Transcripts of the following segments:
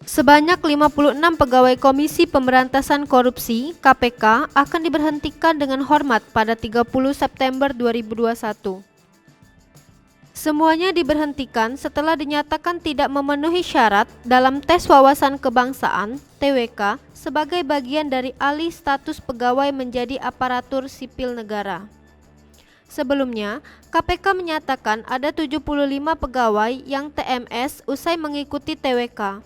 Sebanyak 56 pegawai Komisi Pemberantasan Korupsi (KPK) akan diberhentikan dengan hormat pada 30 September 2021. Semuanya diberhentikan setelah dinyatakan tidak memenuhi syarat dalam tes wawasan kebangsaan (TWK) sebagai bagian dari alih status pegawai menjadi aparatur sipil negara. Sebelumnya, KPK menyatakan ada 75 pegawai yang TMS usai mengikuti TWK.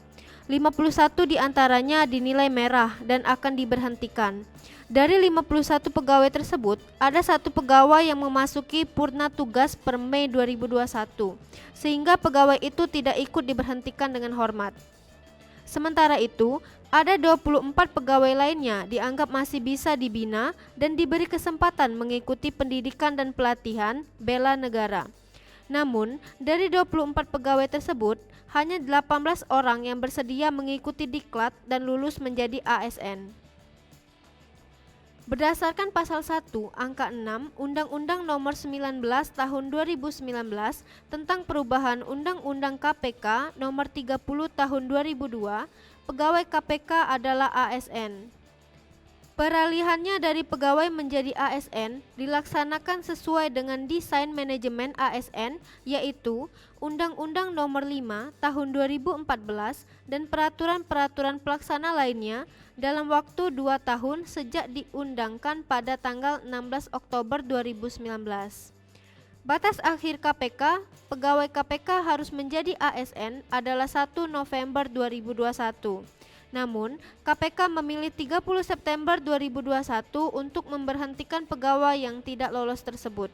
51 diantaranya dinilai merah dan akan diberhentikan. Dari 51 pegawai tersebut, ada 1 pegawai yang memasuki purna tugas per Mei 2021, sehingga pegawai itu tidak ikut diberhentikan dengan hormat. Sementara itu, ada 24 pegawai lainnya dianggap masih bisa dibina dan diberi kesempatan mengikuti pendidikan dan pelatihan bela negara. Namun, dari 24 pegawai tersebut, hanya 18 orang yang bersedia mengikuti diklat dan lulus menjadi ASN. Berdasarkan pasal 1 angka 6 Undang-Undang Nomor 19 Tahun 2019 tentang perubahan Undang-Undang KPK Nomor 30 Tahun 2002, pegawai KPK adalah ASN. Peralihannya dari pegawai menjadi ASN dilaksanakan sesuai dengan desain manajemen ASN, yaitu Undang-Undang Nomor 5 Tahun 2014 dan peraturan-peraturan pelaksana lainnya dalam waktu 2 tahun sejak diundangkan pada tanggal 16 Oktober 2019. Batas akhir KPK, pegawai KPK harus menjadi ASN adalah 1 November 2021. Namun, KPK memilih 30 September 2021 untuk memberhentikan pegawai yang tidak lolos tersebut.